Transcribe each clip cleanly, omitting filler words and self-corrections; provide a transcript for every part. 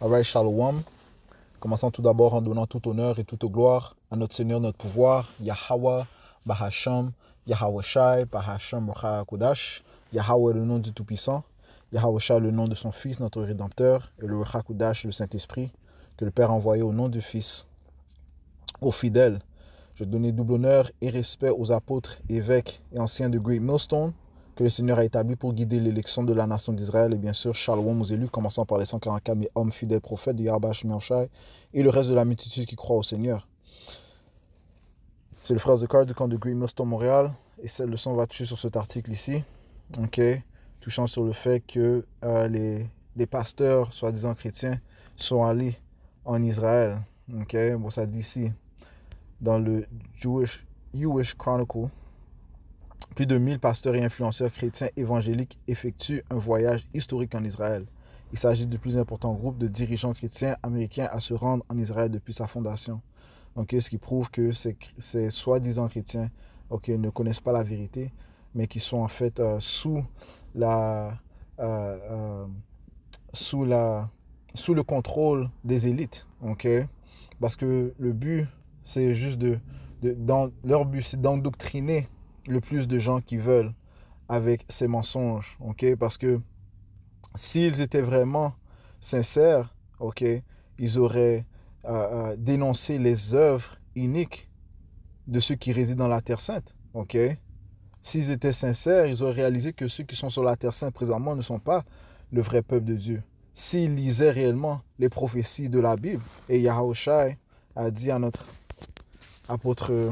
Alright, Shalom. Commençons tout d'abord en donnant tout honneur et toute gloire à notre Seigneur, notre pouvoir, Yahweh, Bahasham, Yahweh Shai, Bahasham, Rocha Kodash, Yahweh le nom du Tout-Puissant, Yahweh Shai le nom de son Fils, notre Rédempteur, et le Rocha Kodash, le Saint-Esprit, que le Père a envoyé au nom du Fils, aux fidèles. Je donne double honneur et respect aux apôtres, évêques et anciens de Great Millstone, que le Seigneur a établi pour guider l'élection de la nation d'Israël, et bien sûr, shalom aux élus, commençant par les 144 000 hommes fidèles prophètes de Yahweh Shai et le reste de la multitude qui croit au Seigneur. C'est le frère Zekar du camp de Great Millstone Montréal, et cette leçon va toucher sur cet article ici, touchant sur le fait que les pasteurs, soi-disant chrétiens, sont allés en Israël. Bon, ça dit ici, dans le Jewish Chronicle, plus de 1000 pasteurs et influenceurs chrétiens évangéliques effectuent un voyage historique en Israël. Il s'agit du plus important groupe de dirigeants chrétiens américains à se rendre en Israël depuis sa fondation. Ce qui prouve que ces soi-disant chrétiens ne connaissent pas la vérité, mais qui sont en fait sous le contrôle des élites. Parce que le but, c'est juste leur but, c'est d'endoctriner le plus de gens qui veulent avec ces mensonges, parce que s'ils étaient vraiment sincères, ils auraient dénoncé les œuvres iniques de ceux qui résident dans la Terre Sainte, S'ils étaient sincères, ils auraient réalisé que ceux qui sont sur la Terre Sainte présentement ne sont pas le vrai peuple de Dieu. S'ils lisaient réellement les prophéties de la Bible, et Yahweh Shai a dit à notre apôtre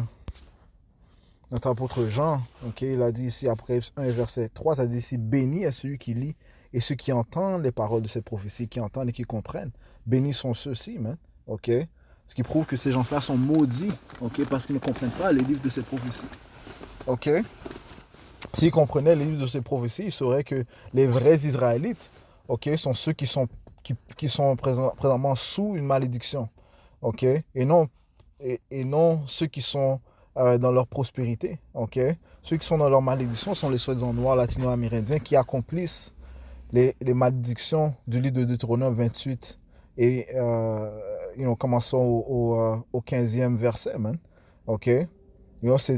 Jean, il a dit ici, Apocalypse 1, verset 3, ça dit ici, béni est celui qui lit et ceux qui entendent les paroles de cette prophétie, qui entendent et qui comprennent. Bénis sont ceux-ci, Ce qui prouve que ces gens-là sont maudits, parce qu'ils ne comprennent pas les livres de cette prophétie. S'ils comprenaient les livres de cette prophétie, ils sauraient que les vrais Israélites, sont ceux qui sont présentement sous une malédiction, et non ceux qui sont dans leur prospérité, Ceux qui sont dans leur malédiction sont les soi-disant noirs latino-amérindiens qui accomplissent les malédictions du livre de Deutéronome 28 et commençons au 15e verset,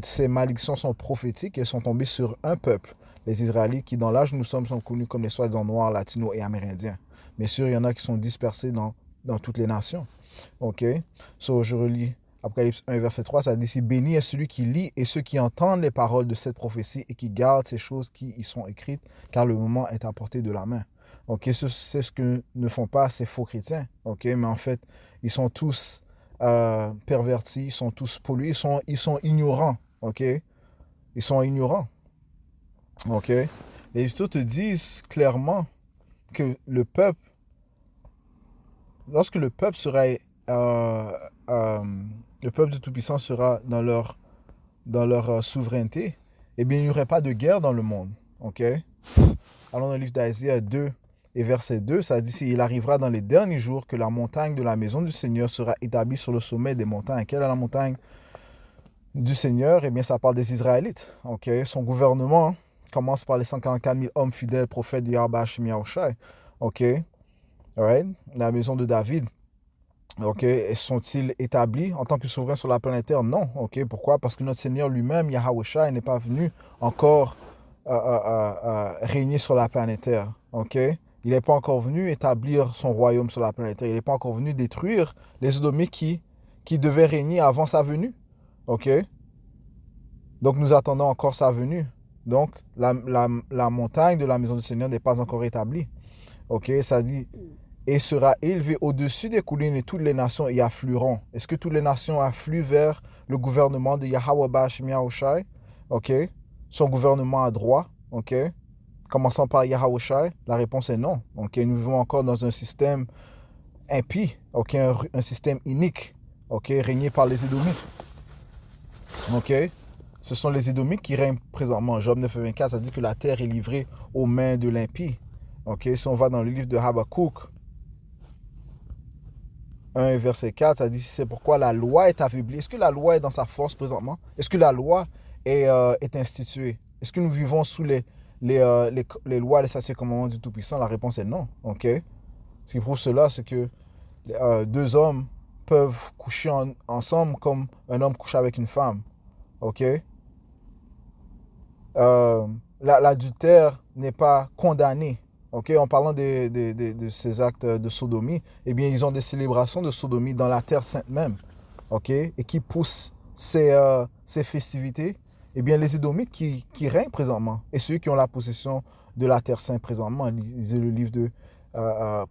Ces malédictions sont prophétiques et sont tombées sur un peuple, les Israélites, qui dans l'âge où nous sommes sont connus comme les soi-disant noirs, latinos et amérindiens. Bien sûr, il y en a qui sont dispersés dans toutes les nations. Je relis Apocalypse 1, verset 3, ça dit ici, béni est celui qui lit et ceux qui entendent les paroles de cette prophétie et qui gardent ces choses qui y sont écrites, car le moment est à portée de la main. C'est ce que ne font pas ces faux chrétiens. Mais en fait, ils sont tous pervertis, ils sont tous pollués, ils sont ignorants. Ils sont ignorants. Les histoires te disent clairement que lorsque le peuple sera le peuple du Tout-Puissant sera dans leur souveraineté, eh bien, il n'y aurait pas de guerre dans le monde. Allons dans le livre d'Isaiah 2 et verset 2, ça dit, il arrivera dans les derniers jours que la montagne de la maison du Seigneur sera établie sur le sommet des montagnes. Quelle est la montagne du Seigneur? Eh bien, ça parle des Israélites. Son gouvernement commence par les 144 000 hommes fidèles prophètes de Yahweh Shai. La maison de David. Sont-ils établis en tant que souverains sur la planète Terre? Non. Pourquoi? Parce que notre Seigneur lui-même, Yahweh Shai, n'est pas venu encore régner sur la planète Terre. Il n'est pas encore venu établir son royaume sur la planète Terre. Il n'est pas encore venu détruire les Édomites qui devaient régner avant sa venue. Donc nous attendons encore sa venue. Donc la montagne de la maison du Seigneur n'est pas encore établie. Ça dit, et sera élevé au-dessus des collines et toutes les nations y afflueront. Est-ce que toutes les nations affluent vers le gouvernement de Yahweh Bashim Shai? Son gouvernement a droit, Commençant par Yahweh Shai, la réponse est non. Nous vivons encore dans un système impie, un système inique, régné par les Édomites. Ce sont les Édomites qui règnent présentement. Job 9,24, ça dit que la terre est livrée aux mains de l'impie. Si on va dans le livre de Habakkuk 1, verset 4, ça dit, c'est pourquoi la loi est affaiblie. Est-ce que la loi est dans sa force présentement? Est-ce que la loi est instituée? Est-ce que nous vivons sous les lois, les statuts et commandements du Tout-Puissant? La réponse est non. Ce qui prouve cela, c'est que deux hommes peuvent coucher ensemble comme un homme couche avec une femme. OK? L'adultère n'est pas condamné. OK? En parlant de ces actes de sodomie, eh bien, ils ont des célébrations de sodomie dans la terre sainte même. OK? Et qui poussent ces festivités, eh bien, les Édomites qui règnent présentement et ceux qui ont la possession de la terre sainte présentement. Lisez le livre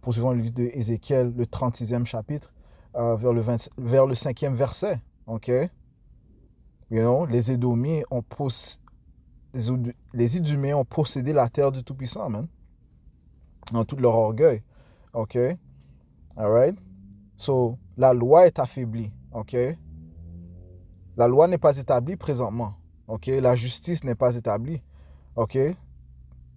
poursuivant le livre de Ézéchiel, le 36e chapitre, vers le 5e verset. OK? You know, les Édomites ont les Iduméens ont possédé la terre du Tout-Puissant, man. En tout leur orgueil. OK? Alright? So, la loi est affaiblie. OK? La loi n'est pas établie présentement. OK? La justice n'est pas établie. OK?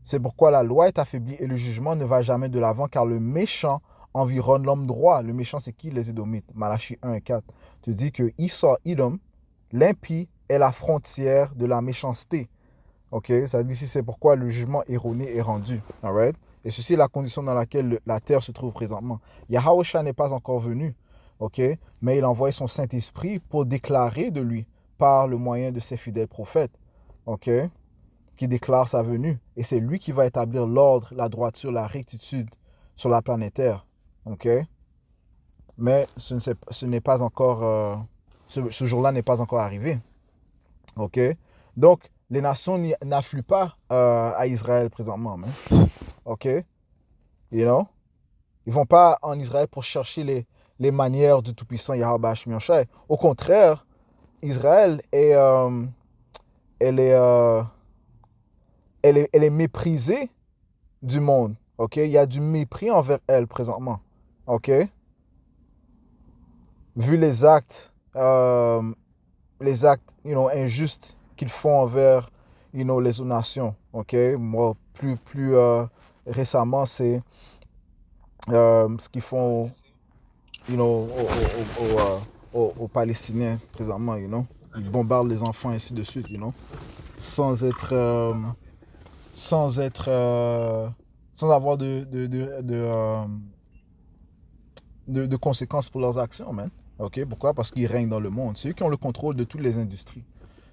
C'est pourquoi la loi est affaiblie et le jugement ne va jamais de l'avant car le méchant environne l'homme droit. Le méchant, c'est qui? Les Édomites. Malachie 1 et 4. Tu dis que Esau, Edom, l'impie est la frontière de la méchanceté. OK? Ça dit ici, c'est pourquoi le jugement erroné est rendu. Alright? Et ceci est la condition dans laquelle la terre se trouve présentement. Yahweh n'est pas encore venu. OK? Mais il envoie son Saint-Esprit pour déclarer de lui par le moyen de ses fidèles prophètes. OK? Qui déclare sa venue. Et c'est lui qui va établir l'ordre, la droiture, la rectitude sur la planète Terre. OK? Mais ce n'est pas encore... ce jour-là n'est pas encore arrivé. OK? Donc, les nations n'affluent pas à Israël présentement. Man. OK? You know? Ils ne vont pas en Israël pour chercher les manières du Tout-Puissant Yahweh Hashemi Yoshai. Au contraire, Israël elle est méprisée du monde. OK? Il y a du mépris envers elle présentement. OK? Vu les actes injustes qu'ils font envers les autres nations. OK? Moi, plus récemment, c'est ce qu'ils font aux Palestiniens présentement. Ils bombardent les enfants et ainsi de suite. Sans avoir de conséquences pour leurs actions, man. OK? Pourquoi? Parce qu'ils règnent dans le monde. C'est eux qui ont le contrôle de toutes les industries.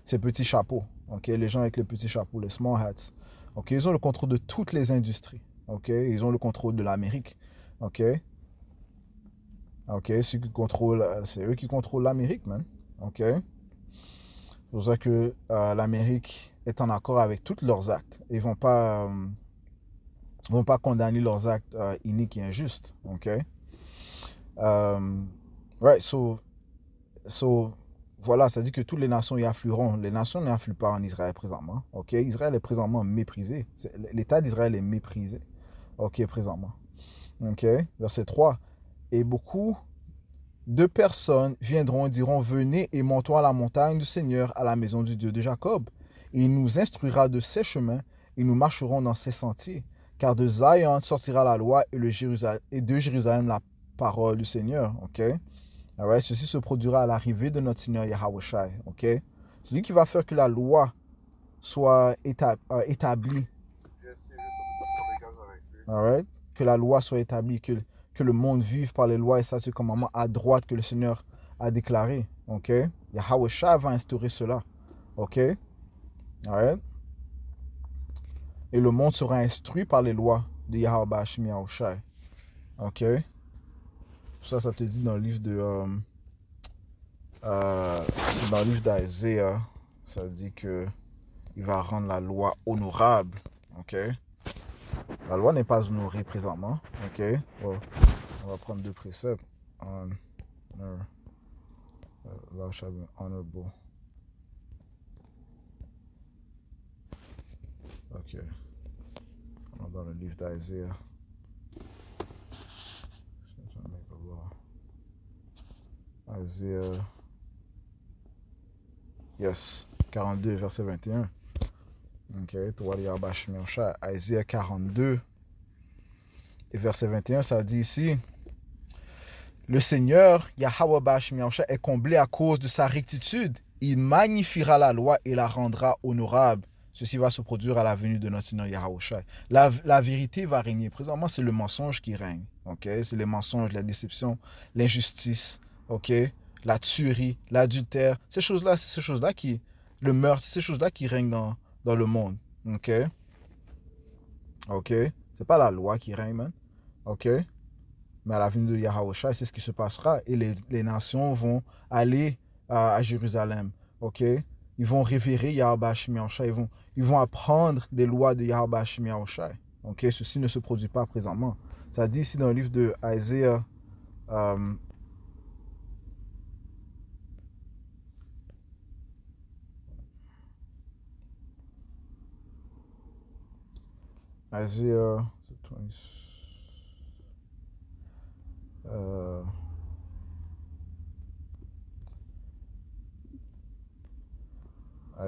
Ces petits chapeaux. OK? Les gens avec les petits chapeaux, les small hats. OK? Ils ont le contrôle de toutes les industries. OK? Ils ont le contrôle de l'Amérique. OK? OK? C'est eux qui contrôlent l'Amérique, man. OK? C'est pour ça que l'Amérique est en accord avec tous leurs actes. Ils ne vont pas condamner leurs actes iniques et injustes. OK? Right, so voilà, ça dit que toutes les nations y afflueront. Les nations n'affluent pas en Israël présentement. OK? Israël est présentement méprisé. L'État d'Israël est méprisé. OK, présentement. OK? Verset 3. Et beaucoup de personnes viendront et diront, venez et montons à la montagne du Seigneur, à la maison du Dieu de Jacob. Et il nous instruira de ses chemins, et nous marcherons dans ses sentiers. Car de Zion sortira la loi et de Jérusalem la parole du Seigneur. OK? Alright? Ceci se produira à l'arrivée de notre Seigneur Yahweh Shai. OK? C'est lui qui va faire que la loi soit établie. Alright? Que la loi soit établie, que le monde vive par les lois et statuts commandements à droite que le Seigneur a déclaré. OK? Yahweh Shai va instaurer cela. OK? Alright? Et le monde sera instruit par les lois de Yahweh Hashemi Yahushai. OK? Ça te dit dans le livre dans le livre d'Isaiah, ça dit que il va rendre la loi honorable. OK? La loi n'est pas honorée présentement. OK? Well, on va prendre deux préceptes. Thou shalt be honorable. OK. On va dans le livre d'Isaiah. Isaiah. Yes. 42, verset 21. OK. Isaiah 42 et verset 21, ça dit ici, le Seigneur, Yahweh Hashemi Yahushua, est comblé à cause de sa rectitude. Il magnifiera la loi et la rendra honorable. ceci va se produire à la venue de notre Seigneur Yahawashi. La vérité va régner. Présentement, c'est le mensonge qui règne. Okay? C'est les mensonges, la déception, l'injustice, okay? La tuerie, l'adultère. Ces choses-là qui... Le meurtre, ces choses-là qui règnent dans le monde. OK? OK? C'est pas la loi qui règne, man. OK? Mais à la venue de Yahawashi, c'est ce qui se passera. Et les nations vont aller à Jérusalem. OK? Ils vont révérer Yahweh Hashem Yahushua. Ils vont apprendre des lois de Yahweh Hashem Yahushua. OK? Ceci ne se produit pas présentement. Ça dit ici dans le livre de Isaiah, Isaiah,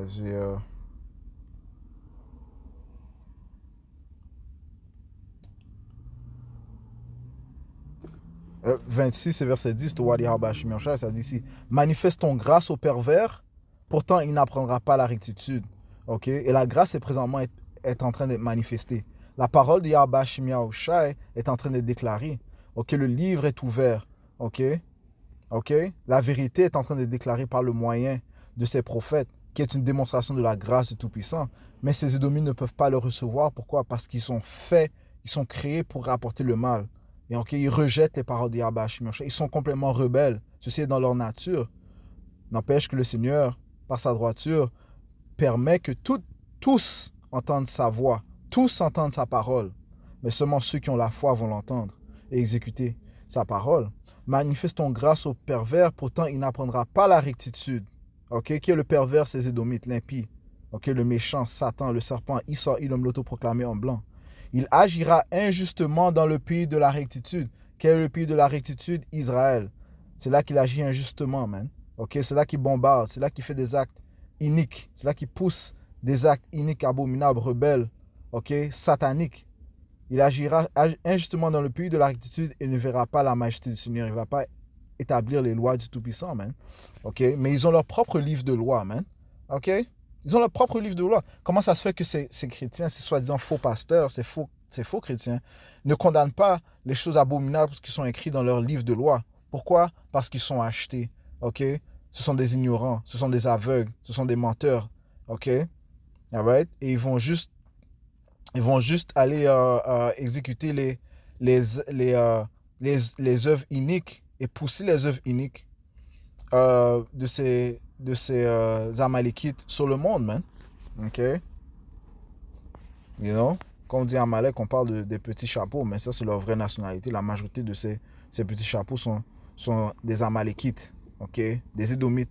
Isaiah 26 et verset 10, ça dit ici, manifeste ton grâce au pervers, pourtant il n'apprendra pas la rectitude. OK? Et la grâce est présentement est en train d'être manifestée. La parole de Yahweh Hashem Yahushua est en train d'être déclarée. OK? Le livre est ouvert. OK? OK? La vérité est en train d'être déclarée par le moyen de ces prophètes, qui est une démonstration de la grâce du Tout-Puissant. Mais ces Édomites ne peuvent pas le recevoir. Pourquoi? Parce qu'ils sont faits, ils sont créés pour rapporter le mal. Et okay, ils rejettent les paroles de Yahweh Hashem Yahushua. Ils sont complètement rebelles. Ceci est dans leur nature. N'empêche que le Seigneur, par sa droiture, permet que tous entendent sa voix, tous entendent sa parole. Mais seulement ceux qui ont la foi vont l'entendre et exécuter sa parole. Manifestons grâce au pervers, pourtant il n'apprendra pas la rectitude. Okay? Qui est le pervers? C'est Édomites, l'impie. Okay? Le méchant, Satan, le serpent, Issa, Ilom, l'autoproclamé en blanc. Il agira injustement dans le pays de la rectitude. Quel est le pays de la rectitude? Israël. C'est là qu'il agit injustement, man. Okay? C'est là qu'il bombarde, c'est là qu'il fait des actes iniques, c'est là qu'il pousse des actes iniques, abominables, rebelles, okay? Sataniques. Il agira injustement dans le pays de la rectitude et ne verra pas la majesté du Seigneur. Il ne va pas établir les lois du Tout-Puissant, man. Okay? Mais ils ont leur propre livre de loi, man. Okay? Ils ont leur propre livre de loi. Comment ça se fait que ces chrétiens, ces soi-disant faux pasteurs, ces faux chrétiens, ne condamnent pas les choses abominables qui sont écrites dans leur livre de loi? Pourquoi? Parce qu'ils sont achetés. Okay? Ce sont des ignorants, ce sont des aveugles, ce sont des menteurs. Okay? All right? Et ils vont juste aller exécuter les œuvres iniques et pousser les œuvres iniques de ces Amalékites sur le monde, man. OK? You know? Quand on dit Amalek, on parle des petits chapeaux, mais ça, c'est leur vraie nationalité. La majorité de ces petits chapeaux sont des Amalékites, OK? Des Édomites,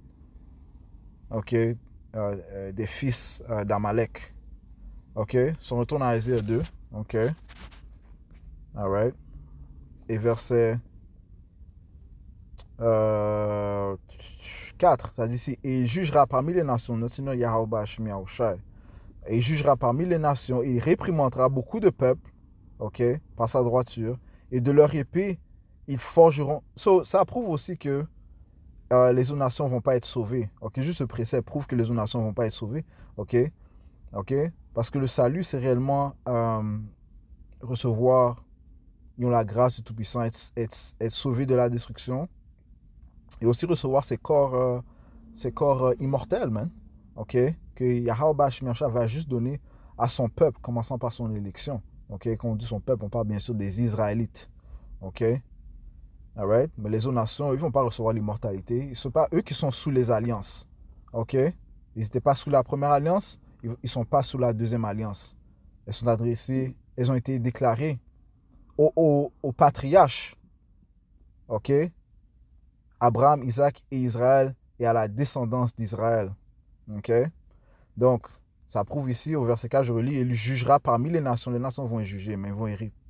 OK? Des fils d'Amalek. OK? Si on retourne à Isaiah 2, OK? All right. Et verset 4, ça dit ici, et il jugera parmi les nations, notre Seigneur Yahweh Hashem Yahushua, et il jugera parmi les nations, et il réprimandera beaucoup de peuples, ok, par sa droiture, et de leur épée, ils forgeront. Ça prouve aussi que les autres nations ne vont pas être sauvées. Ok, juste ce précepte prouve que les autres nations ne vont pas être sauvées. Ok, parce que le salut, c'est réellement recevoir la grâce du Tout-Puissant, être sauvé de la destruction, et aussi recevoir ces corps immortels, man. Ok, que Yahweh Hashem Yahushua va juste donner à son peuple, commençant par son élection. Ok, quand on dit son peuple, on parle bien sûr des Israélites. Ok, alright, mais les autres nations, ils ne vont pas recevoir l'immortalité. Ce ne sont pas eux qui sont sous les alliances. Ok, ils n'étaient pas sous la première alliance, ils ne sont pas sous la deuxième alliance. Elles sont adressées, elles ont été déclarées aux patriarches. Ok, Abraham, Isaac et Israël, et à la descendance d'Israël. Ok? Donc, ça prouve ici, au verset 4, je relis, il jugera parmi les nations vont être jugées, mais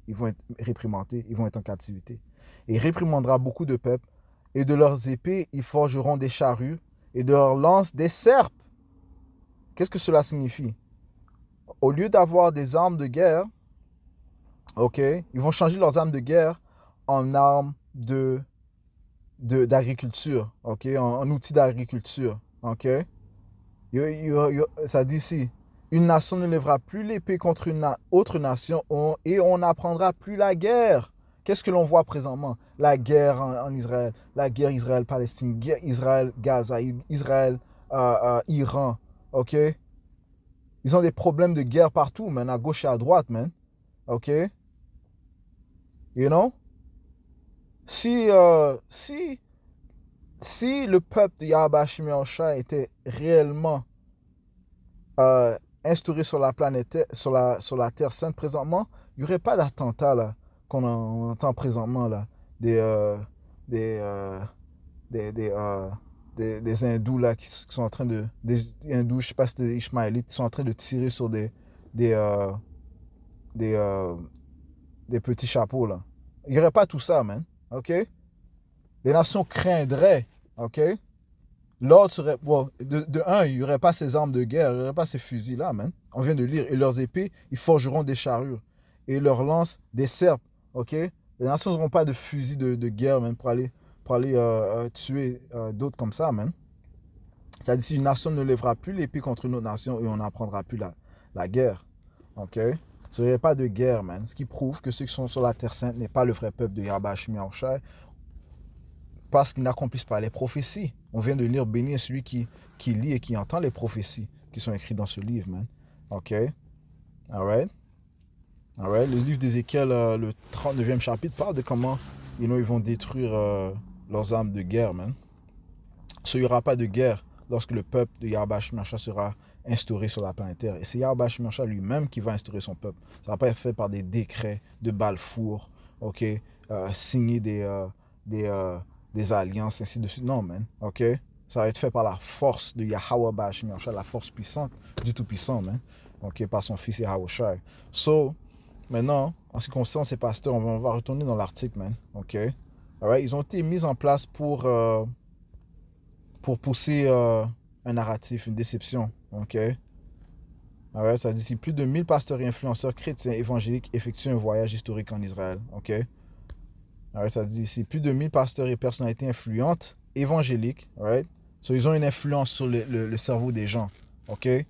ils vont être réprimandés, ils vont être en captivité. Et il réprimandera beaucoup de peuples, et de leurs épées, ils forgeront des charrues, et de leurs lances, des serpes. Qu'est-ce que cela signifie? Au lieu d'avoir des armes de guerre, ok, ils vont changer leurs armes de guerre en armes d'agriculture, ok, en outils d'agriculture, ok. Ça dit ici, Une nation ne lèvera plus l'épée contre une autre nation et on n'apprendra plus la guerre. Qu'est-ce que l'on voit présentement? La guerre en Israël, la guerre Israël-Palestine, guerre Israël-Gaza, Israël-Iran, ok? Ils ont des problèmes de guerre partout, man, à gauche et à droite, man, ok? You know? Si le peuple de Yahweh Hashem Yahushua était réellement euh, instauré sur la planète, sur la Terre sainte présentement, il n'y aurait pas d'attentats là qu'on entend présentement là, des, euh, des, euh, des, des hindous là qui sont en train des hindous, je sais pas si c'est des ishmaélites, qui sont en train de tirer sur des, euh, des, euh, des petits chapeaux là. Il n'y aurait pas tout ça, man. OK? Les nations craindraient, OK? L'ordre serait. Bon, de un, il n'y aurait pas ces armes de guerre, il n'y aurait pas ces fusils-là, man. On vient de lire. Et leurs épées, ils forgeront des charrures. Et leurs lances, des serpes, OK? Les nations n'auront pas de fusils de guerre, man, pour aller tuer d'autres comme ça, man. Ça dit, si une nation ne lèvera plus l'épée contre une autre nation et on n'apprendra plus la guerre, OK? Il n'y aurait pas de guerre, man. Ce qui prouve que ceux qui sont sur la Terre Sainte n'est pas le vrai peuple de Yahweh Hashem Yahushua, parce qu'ils n'accomplissent pas les prophéties. On vient de lire, béni est celui qui lit et qui entend les prophéties qui sont écrites dans ce livre, man. OK? Alright? Alright? Le livre d'Ézéchiel, le 39e chapitre, parle de comment ils vont détruire leurs armes de guerre, man. Il n'y aura pas de guerre lorsque le peuple de Yahweh Hashem Yahushua sera instauré sur la planète Terre. Et c'est Yahweh Hashem Yahushua lui-même qui va instaurer son peuple. Ça ne va pas être fait par des décrets de Balfour, OK? Signer des alliances, ainsi de suite. Non, man. OK? Ça va être fait par la force de Yahweh Hashem Yahushua, la force puissante du Tout-Puissant, man. OK? Par son fils Yahushua. So, maintenant, en ce qui concerne ces pasteurs, on va retourner dans l'article, man. OK? Alright? Ils ont été mis en place pour pousser un narratif, une déception. OK? Alright? Ça dit si plus de 1000 pasteurs et influenceurs chrétiens évangéliques effectuent un voyage historique en Israël. OK? Alright, ça dit ici, plus de 1000 pasteurs et personnalités influentes, évangéliques, right? So, ils ont une influence sur le cerveau des gens, ok? Ils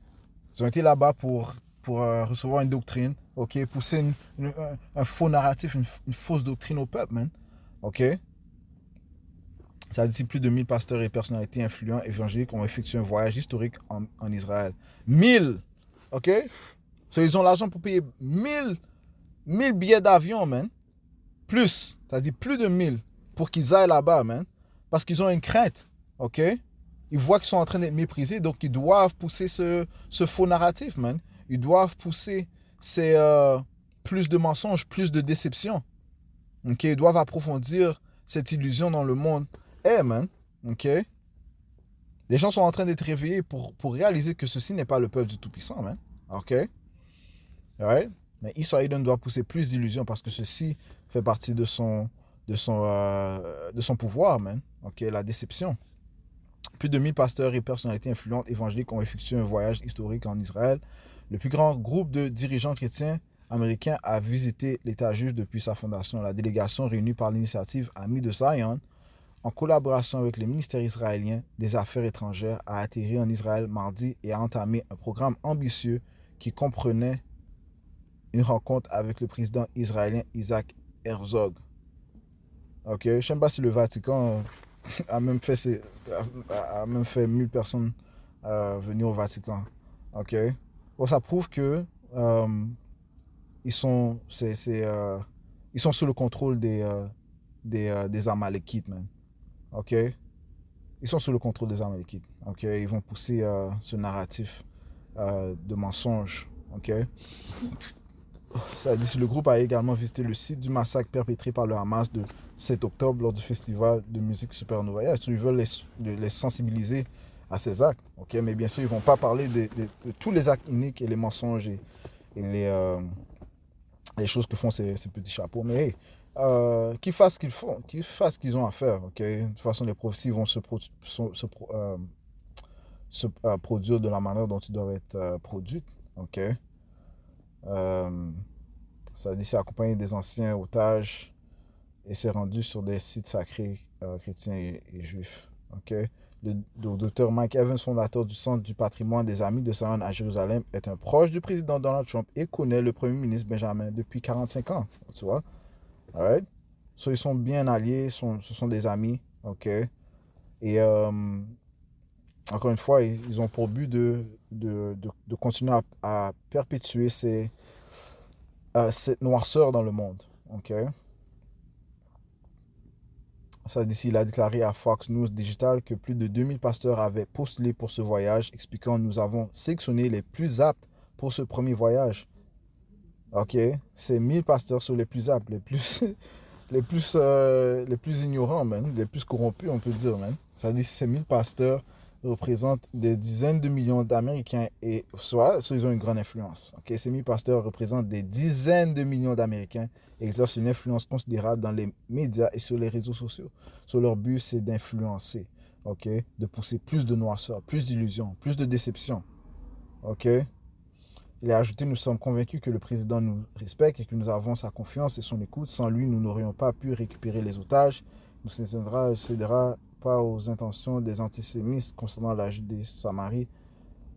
ont été là-bas pour recevoir une doctrine, ok? Pousser un faux narratif, une fausse doctrine au peuple, man, ok? Ça dit ici, plus de 1000 pasteurs et personnalités influentes, évangéliques ont effectué un voyage historique en Israël. 1000, ok? So, ils ont l'argent pour payer 1000 billets d'avion, man. Plus, c'est-à-dire plus de 1000 pour qu'ils aillent là-bas, man. Parce qu'ils ont une crainte, ok? Ils voient qu'ils sont en train d'être méprisés, donc ils doivent pousser ce faux narratif, man. Ils doivent pousser plus de mensonges, plus de déceptions, ok? Ils doivent approfondir cette illusion dans le monde. Hey, man, ok? Les gens sont en train d'être réveillés pour réaliser que ceci n'est pas le peuple du Tout-Puissant, man. Ok? Alright? Mais Issa Eden doit pousser plus d'illusions parce que ceci fait partie de son pouvoir, man. Ok, la déception. Plus de 1000 pasteurs et personnalités influentes évangéliques ont effectué un voyage historique en Israël. Le plus grand groupe de dirigeants chrétiens américains a visité l'État juif depuis sa fondation. La délégation réunie par l'initiative Amis de Zion, en collaboration avec le ministère israélien des Affaires étrangères, a atterri en Israël mardi et a entamé un programme ambitieux qui comprenait une rencontre avec le président israélien Isaac Herzog. Ok, je ne sais pas si le Vatican a même fait 1000 personnes venir au Vatican. Ok, bon, ça prouve que ils sont ils sont sous le contrôle des Amalekites, man. Ok, ils sont sous le contrôle des Amalekites. Ok, ils vont pousser ce narratif de mensonge. Ok. Ça dit, le groupe a également visité le site du massacre perpétré par le Hamas de 7 octobre lors du festival de musique Supernova. Ils veulent les sensibiliser à ces actes. Okay? Mais bien sûr, ils ne vont pas parler de tous les actes iniques et les mensonges et les choses que font ces petits chapeaux. Mais hey, qu'ils fassent ce qu'ils font, qu'ils fassent ce qu'ils ont à faire. Okay? De toute façon, les prophéties vont se produire de la manière dont ils doivent être produites. Okay? Ça dit c'est accompagné des anciens otages et s'est rendu sur des sites sacrés chrétiens et juifs. Okay? Le docteur Mike Evans, fondateur du Centre du patrimoine des Amis de Sion à Jérusalem, est un proche du président Donald Trump et connaît le premier ministre Benjamin depuis 45 ans. Tu vois? Alright? So, ils sont bien alliés, ce sont des amis. OK? Et encore une fois, ils ont pour but de continuer à perpétuer cette noirceur dans le monde. OK? Ça d'ici, il a déclaré à Fox News Digital que plus de 2000 pasteurs avaient postulé pour ce voyage, expliquant nous avons sélectionné les plus aptes pour ce premier voyage. OK? Ces 1000 pasteurs sont les plus aptes, les plus ignorants, man, les plus corrompus, on peut dire, man. Ça dit que ces 1000 pasteurs représentent des dizaines de millions d'Américains et soit ils ont une grande influence. Okay? Ces 1000 pasteurs représentent des dizaines de millions d'Américains et exercent une influence considérable dans les médias et sur les réseaux sociaux. So, leur but, c'est d'influencer, okay? De pousser plus de noirceur, plus d'illusions, plus de déception. Okay? Il a ajouté, nous sommes convaincus que le président nous respecte et que nous avons sa confiance et son écoute. Sans lui, nous n'aurions pas pu récupérer les otages. Il ne cédera pas aux intentions des antisémites concernant la Judée-Samarie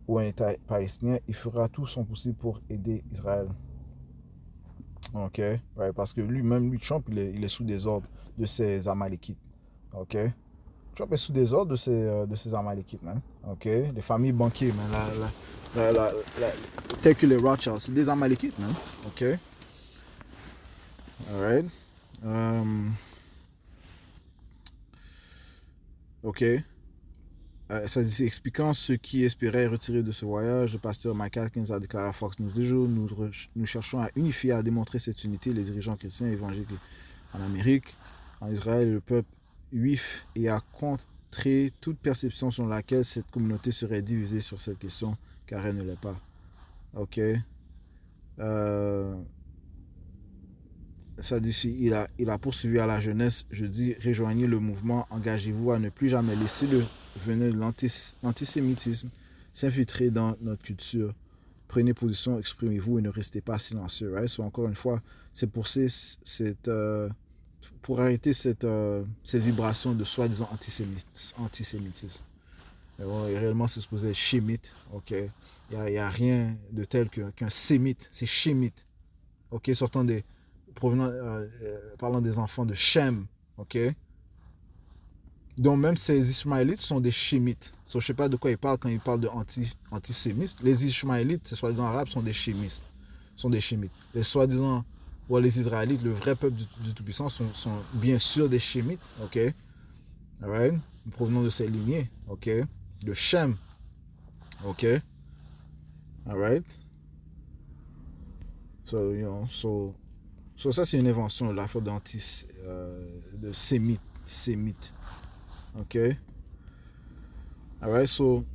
ou un État palestinien. Il fera tout son possible pour aider Israël. OK? Ouais, parce que lui, Trump, il est sous des ordres de ses Amalékites. OK? Trump est sous des ordres de ses Amalékites, man. OK? Les familles banquiers, man. Tels que les Rothschild, c'est des Amalékites, man. OK? Alright. OK. Ça dit, expliquant ce qui espérait retirer de ce voyage, le pasteur Mike Atkins a déclaré à Fox News 2 jours, nous cherchons à unifier, à démontrer cette unité, les dirigeants chrétiens évangéliques en Amérique, en Israël, le peuple juif, et à contrer toute perception selon laquelle cette communauté serait divisée sur cette question, car elle ne l'est pas. OK. Ça dit ici, il a poursuivi à la jeunesse, je dis, rejoignez le mouvement, engagez-vous à ne plus jamais laisser le venin de l'antisémitisme s'infiltrer dans notre culture. Prenez position, exprimez-vous et ne restez pas silencieux. Right? So, encore une fois, c'est pour arrêter cette vibration de soi-disant antisémitisme. Et réellement, c'est supposé être chémite. Okay? Il n'y a rien de tel qu'un sémite. C'est chémite. Okay? Parlant des enfants de Shem. Okay? Donc même ces Ismaélites sont des Chémites. So, je ne sais pas de quoi ils parlent quand ils parlent de antisémites. Les Ismaélites, ces soi-disant arabes, sont des Chémistes. Sont des Chémites. Les soi-disant, les Israélites, le vrai peuple du Tout-Puissant, sont bien sûr des Chémites. Ok? Alright? Provenant de ces lignées. Ok? De Shem. Ok? Alright? So, ça, c'est une invention, l'affaire de sémite. OK? Alright, so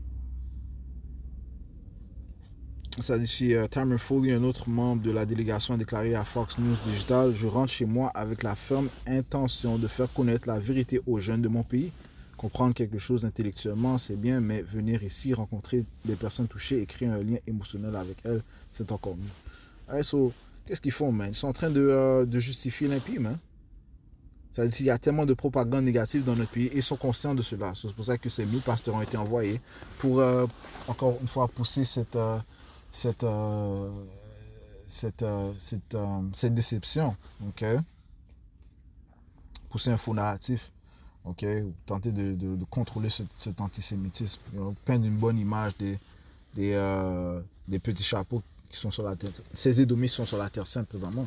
ça dit ici, Tamara Foley, un autre membre de la délégation, a déclaré à Fox News Digital, je rentre chez moi avec la ferme intention de faire connaître la vérité aux jeunes de mon pays. Comprendre quelque chose intellectuellement, c'est bien, mais venir ici, rencontrer des personnes touchées et créer un lien émotionnel avec elles, c'est encore mieux. Alright, so, qu'est-ce qu'ils font, man? Ils sont en train de justifier l'impie, man. Ça veut dire qu'il y a tellement de propagande négative dans notre pays et ils sont conscients de cela. C'est pour ça que ces 1000 pasteurs ont été envoyés pour, encore une fois, pousser cette déception. OK? Pousser un faux narratif. OK? Ou tenter de contrôler cet antisémitisme. Peindre une bonne image des petits chapeaux qui sont sur la terre. Ces édomites sont sur la terre sainte présentement.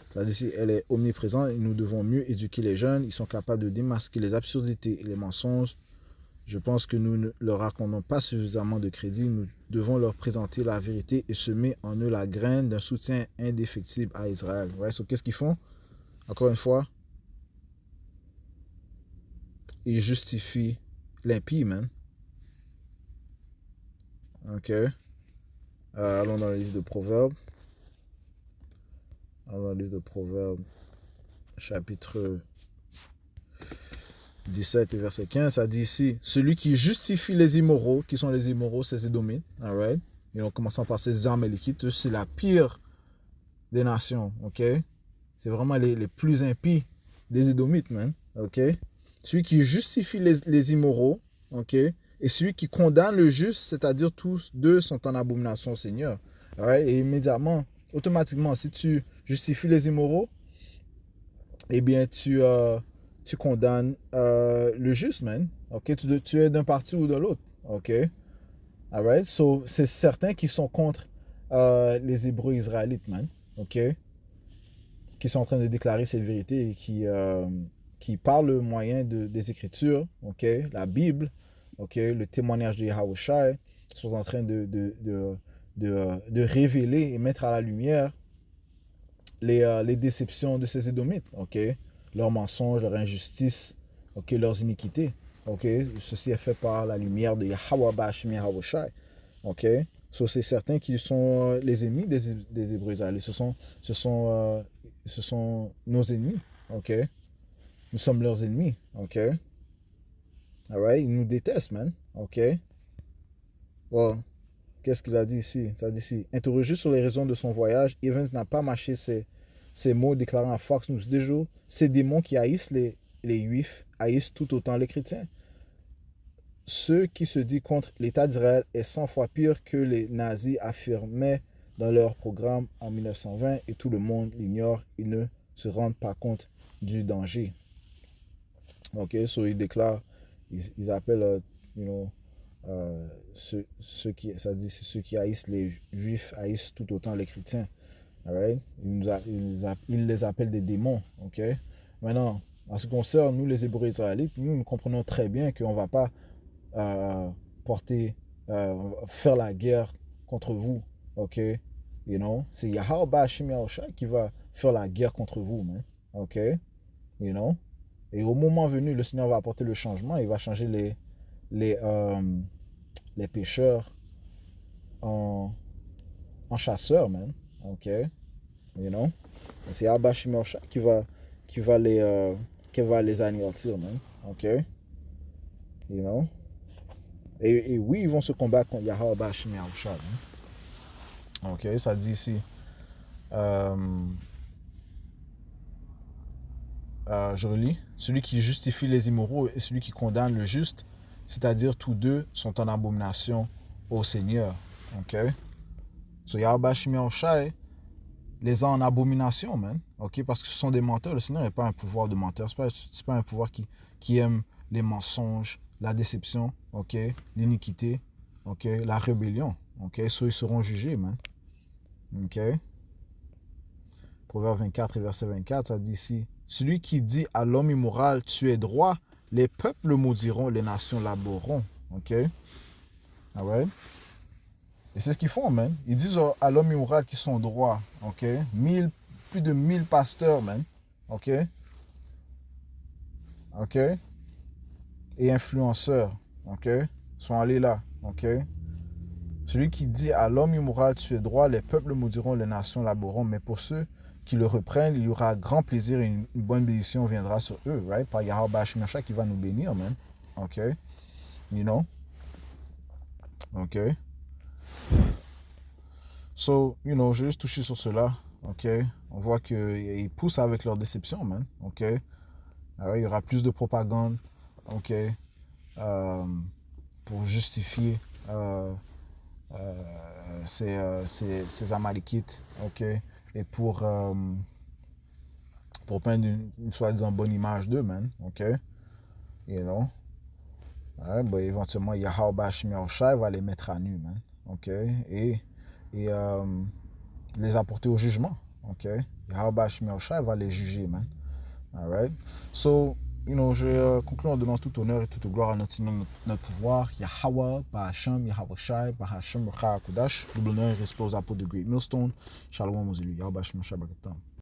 C'est-à-dire elle est omniprésente et nous devons mieux éduquer les jeunes. Ils sont capables de démasquer les absurdités et les mensonges. Je pense que nous ne leur accordons pas suffisamment de crédit. Nous devons leur présenter la vérité et semer en eux la graine d'un soutien indéfectible à Israël. Ouais, so, qu'est-ce qu'ils font? Encore une fois, ils justifient l'impie, man. OK. Allons dans le livre de Proverbes. Allons dans le livre de Proverbes, chapitre 17 et verset 15, ça dit ici, celui qui justifie les immoraux, qui sont les immoraux, c'est les Édomites, alright? Et en commençant par ces Amélikites, c'est la pire des nations, ok? C'est vraiment les plus impies des Édomites, man, ok? Celui qui justifie les immoraux, ok? Et celui qui condamne le juste, c'est-à-dire tous deux sont en abomination au Seigneur. Alright? Et immédiatement, automatiquement, si tu justifies les immoraux, eh bien, tu condamnes le juste, man. Ok? Tu es d'un parti ou de l'autre. Ok? Alright? So, c'est certains qui sont contre les Hébreux israélites, man. Ok? Qui sont en train de déclarer cette vérité et qui par le moyen des Écritures, ok, la Bible, ok, le témoignage de Yahushua, sont en train de révéler et mettre à la lumière les déceptions de ces Édomites, ok, leurs mensonges, leurs injustices, ok, leurs iniquités, ok, ceci est fait par la lumière de Yahweh Bashim Yahushua, ok. So, c'est certains qui sont les ennemis des Hébreux israélites. Ce sont nos ennemis, ok? Nous sommes leurs ennemis, ok? Alright? Ils nous détestent, man, ok? Bon, qu'est-ce qu'il a dit ici? Ça dit ici, interrogé sur les raisons de son voyage, Evans n'a pas mâché ses mots, déclarant à Fox News des jours, ces démons qui haïssent les Juifs haïssent tout autant les chrétiens. Ceux qui se disent contre l'État d'Israël est 100 fois pire que les nazis affirmaient dans leur programme en 1920 et tout le monde l'ignore, ils ne se rendent pas compte du danger. Ok, so ils déclarent, ils appellent, ceux qui haïssent les juifs haïssent tout autant les chrétiens. Right? Ils les appellent des démons. Ok, maintenant, en ce qui concerne nous les Hébreux israélites, nous comprenons très bien qu'on ne va pas faire la guerre contre vous, ok, c'est Yahweh Bashim Yahushua qui va faire la guerre contre vous, man, ok, et au moment venu, le Seigneur va apporter le changement, il va changer les pécheurs en chasseurs, man, ok, c'est Yahweh Bashim Yahushua qui va les anéantir, man, ok, Et oui, ils vont se combattre contre Yahweh Bashim Yahushua. Ok, ça dit ici. Je relis. Celui qui justifie les immoraux et celui qui condamne le juste, c'est-à-dire tous deux sont en abomination au Seigneur. Ok. So Yahweh Bashim Yahushua les a en abomination, man. Ok, parce que ce sont des menteurs. Le Seigneur n'est pas un pouvoir de menteur. C'est pas un pouvoir qui aime les mensonges, la déception, ok, l'iniquité, ok, la rébellion, ok, ils seront jugés, man, ok. Proverbe 24 et verset 24, ça dit ici, celui qui dit à l'homme immoral, tu es droit, les peuples le maudiront, les nations l'aboreront, ok, alright. Et c'est ce qu'ils font, man. Ils disent à l'homme immoral qu'ils sont droits, ok, plus de 1000 pasteurs, man, ok, ok, et influenceurs, ok, sont allés là, ok. Celui qui dit à l'homme immoral, tu es droit, les peuples maudiront, les nations l'aboreront, mais pour ceux qui le reprennent, il y aura grand plaisir et une bonne bénédiction viendra sur eux, right? Par Yahweh Bashim Yahushua qui va nous bénir, man. Ok? Ok? So, j'ai juste touché sur cela, ok? On voit qu'ils poussent avec leur déception, man. Ok? Alors, il y aura plus de propagande, ok? Pour justifier ces Amalekites, ok, et pour peindre une soi-disant bonne image d'eux, man, ok, ouais, bah, éventuellement Yahweh Bashim Yahushua va les mettre à nu, man, ok, et les apporter au jugement, ok, Yahweh Bashim Yahushua va les juger, man, alright, so je vais conclure en donnant tout honneur et toute gloire à notre Seigneur, notre pouvoir. Yahweh, Bahasham, Yahushai, Bahasham, Rucha Kudash. Double honneur et respect aux apôtres de Great Millstone. Shalom aux élus. Yahweh Basham, Shabbat.